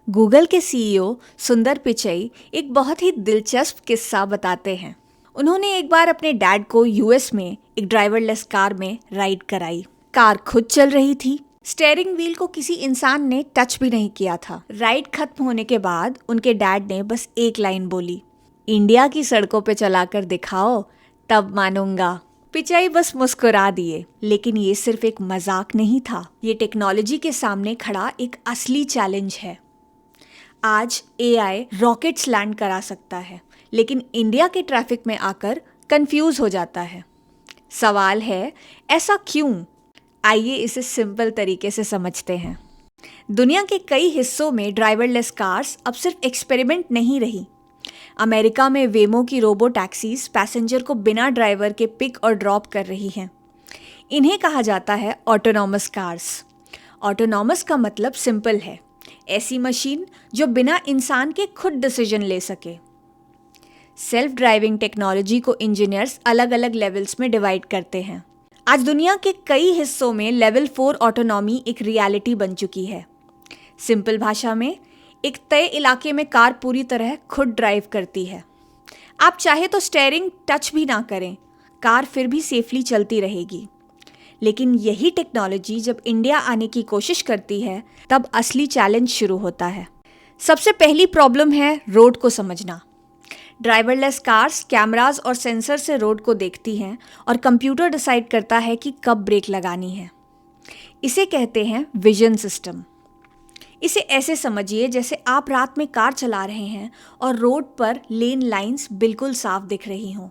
Google के CEO सुंदर पिचई एक बहुत ही दिलचस्प किस्सा बताते हैं। उन्होंने एक बार अपने डैड को यूएस में एक ड्राइवरलेस कार में राइड कराई। कार खुद चल रही थी, स्टीयरिंग व्हील को किसी इंसान ने टच भी नहीं किया था। राइड खत्म होने के बाद उनके डैड ने बस एक लाइन बोली, इंडिया की सड़कों पे चलाकर दिखाओ, तब मानूंगा। पिचाई बस मुस्कुरा दिए। लेकिन ये सिर्फ एक मजाक नहीं था, ये टेक्नोलॉजी के सामने खड़ा एक असली चैलेंज है। आज एआई रॉकेट्स लैंड करा सकता है, लेकिन इंडिया के ट्रैफिक में आकर कंफ्यूज हो जाता है। सवाल है, ऐसा क्यों? आइए इसे सिंपल तरीके से समझते हैं। दुनिया के कई हिस्सों में ड्राइवरलेस कार्स अब सिर्फ एक्सपेरिमेंट नहीं रही। अमेरिका में वेमो की रोबो टैक्सीज पैसेंजर को बिना ड्राइवर के पिक और ड्रॉप कर रही हैं। इन्हें कहा जाता है ऑटोनॉमस कार्स। ऑटोनॉमस का मतलब सिंपल है, ऐसी मशीन जो बिना इंसान के खुद डिसीजन ले सके। सेल्फ ड्राइविंग टेक्नोलॉजी को इंजीनियर्स अलग अलग लेवल्स में डिवाइड करते हैं। आज दुनिया के कई हिस्सों में लेवल 4 ऑटोनॉमी एक रियलिटी बन चुकी है। सिंपल भाषा में, एक तय इलाके में कार पूरी तरह खुद ड्राइव करती है। आप चाहे तो स्टीयरिंग टच भी ना करें, कार फिर भी सेफली चलती रहेगी। लेकिन यही टेक्नोलॉजी जब इंडिया आने की कोशिश करती है, तब असली चैलेंज शुरू होता है। सबसे पहली प्रॉब्लम है रोड को समझना। ड्राइवरलेस कार्स कैमरास और सेंसर से रोड को देखती हैं और कंप्यूटर डिसाइड करता है कि कब ब्रेक लगानी है। इसे कहते हैं विजन सिस्टम। इसे ऐसे समझिए जैसे आप रात में कार चला रहे हैं और रोड पर लेन लाइंस बिल्कुल साफ दिख रही हों।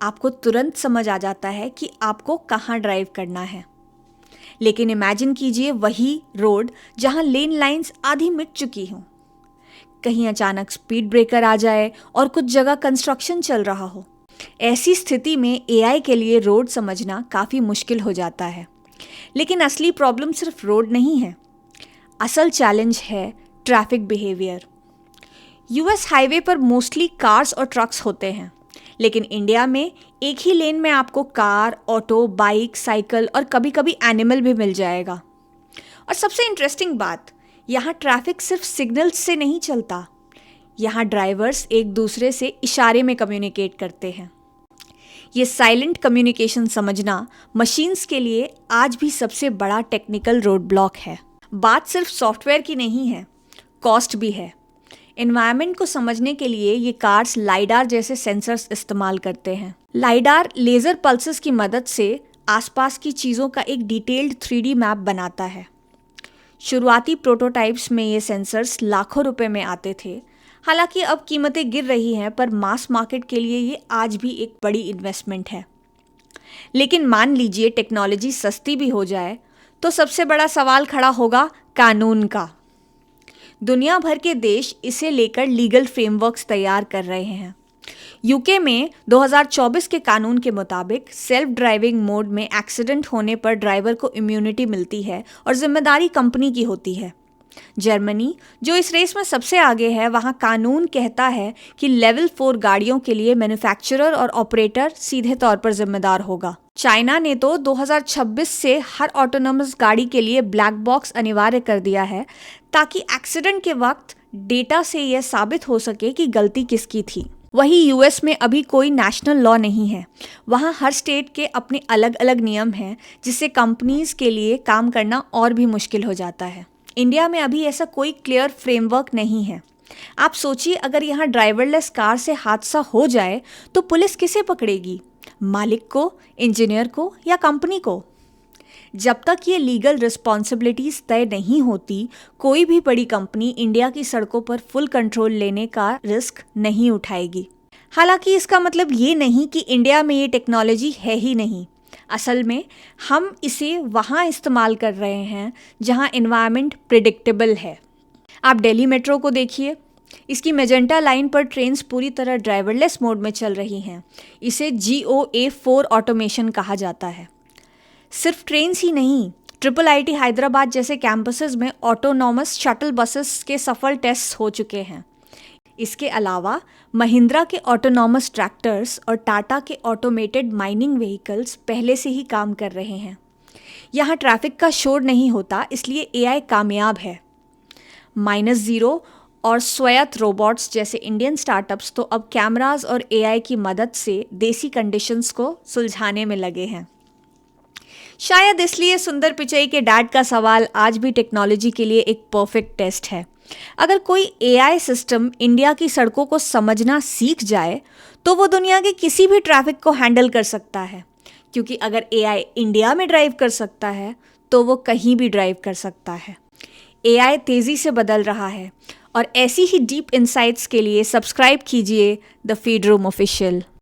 आपको तुरंत समझ आ जाता है कि आपको कहाँ ड्राइव करना है। लेकिन इमेजिन कीजिए वही रोड जहाँ लेन लाइंस आधी मिट चुकी हों। कहीं अचानक स्पीड ब्रेकर आ जाए और कुछ जगह कंस्ट्रक्शन चल रहा हो। ऐसी स्थिति में एआई के लिए रोड समझना काफ़ी मुश्किल हो जाता है। लेकिन असली प्रॉब्लम सिर्फ रोड नहीं है, असल चैलेंज है ट्रैफिक बिहेवियर। यूएस हाईवे पर मोस्टली कार्स और ट्रक्स होते हैं, लेकिन इंडिया में एक ही लेन में आपको कार, ऑटो, बाइक, साइकिल और कभी कभी एनिमल भी मिल जाएगा। और सबसे इंटरेस्टिंग बात, यहाँ ट्रैफिक सिर्फ सिग्नल्स से नहीं चलता। यहाँ ड्राइवर्स एक दूसरे से इशारे में कम्युनिकेट करते हैं। ये साइलेंट कम्युनिकेशन समझना मशीन्स के लिए आज भी सबसे बड़ा टेक्निकल रोड ब्लॉक है। बात सिर्फ सॉफ्टवेयर की नहीं है, कॉस्ट भी है। एनवायरनमेंट को समझने के लिए ये कार्स लाइडार जैसे सेंसर्स इस्तेमाल करते हैं। लाइडार लेज़र पल्सेस की मदद से आसपास की चीज़ों का एक डिटेल्ड 3D मैप बनाता है। शुरुआती प्रोटोटाइप्स में ये सेंसर्स लाखों रुपए में आते थे। हालांकि अब कीमतें गिर रही हैं, पर मास मार्केट के लिए ये आज भी एक बड़ी इन्वेस्टमेंट है। लेकिन मान लीजिए टेक्नोलॉजी सस्ती भी हो जाए, तो सबसे बड़ा सवाल खड़ा होगा कानून का। दुनिया भर के देश इसे लेकर लीगल फ्रेमवर्क्स तैयार कर रहे हैं। यूके में 2024 के कानून के मुताबिक सेल्फ ड्राइविंग मोड में एक्सीडेंट होने पर ड्राइवर को इम्यूनिटी मिलती है और जिम्मेदारी कंपनी की होती है। जर्मनी, जो इस रेस में सबसे आगे है, वहाँ कानून कहता है कि लेवल 4 गाड़ियों के लिए मैन्युफैक्चरर और ऑपरेटर सीधे तौर पर जिम्मेदार होगा। चाइना ने तो 2026 से हर ऑटोनोमस गाड़ी के लिए ब्लैक बॉक्स अनिवार्य कर दिया है, ताकि एक्सीडेंट के वक्त डेटा से यह साबित हो सके कि गलती किसकी थी। वही यूएस में अभी कोई नेशनल लॉ नहीं है। वहाँ हर स्टेट के अपने अलग अलग नियम हैं, जिससे कंपनीज के लिए काम करना और भी मुश्किल हो जाता है। इंडिया में अभी ऐसा कोई क्लियर फ्रेमवर्क नहीं है। आप सोचिए, अगर यहाँ ड्राइवरलेस कार से हादसा हो जाए तो पुलिस किसे पकड़ेगी? मालिक को, इंजीनियर को या कंपनी को? जब तक ये लीगल रिस्पॉन्सिबिलिटीज तय नहीं होती, कोई भी बड़ी कंपनी इंडिया की सड़कों पर फुल कंट्रोल लेने का रिस्क नहीं उठाएगी। हालांकि इसका मतलब ये नहीं कि इंडिया में ये टेक्नोलॉजी है ही नहीं। असल में हम इसे वहाँ इस्तेमाल कर रहे हैं जहाँ एनवायरनमेंट प्रिडिक्टेबल है। आप दिल्ली मेट्रो को देखिए, इसकी मेजेंटा लाइन पर ट्रेन्स पूरी तरह ड्राइवरलेस मोड में चल रही हैं। इसे GOA4 ऑटोमेशन कहा जाता है। सिर्फ ट्रेन्स ही नहीं, IIIT हैदराबाद जैसे कैंपसेस में ऑटोनॉमस शटल बसेस के सफल टेस्ट हो चुके हैं। इसके अलावा महिंद्रा के ऑटोनॉमस ट्रैक्टर्स और टाटा के ऑटोमेटेड माइनिंग व्हीकल्स पहले से ही काम कर रहे हैं। यहाँ ट्रैफिक का शोर नहीं होता, इसलिए एआई कामयाब है। -0 और स्वायत्त रोबोट्स जैसे इंडियन स्टार्टअप्स तो अब कैमरास और एआई की मदद से देसी कंडीशंस को सुलझाने में लगे हैं। शायद इसलिए सुंदर पिचई के डैड का सवाल आज भी टेक्नोलॉजी के लिए एक परफेक्ट टेस्ट है। अगर कोई एआई सिस्टम इंडिया की सड़कों को समझना सीख जाए तो वो दुनिया के किसी भी ट्रैफिक को हैंडल कर सकता है, क्योंकि अगर एआई इंडिया में ड्राइव कर सकता है तो वो कहीं भी ड्राइव कर सकता है। एआई तेज़ी से बदल रहा है और ऐसी ही डीप इनसाइट्स के लिए सब्सक्राइब कीजिए द फीड रूम ऑफिशियल।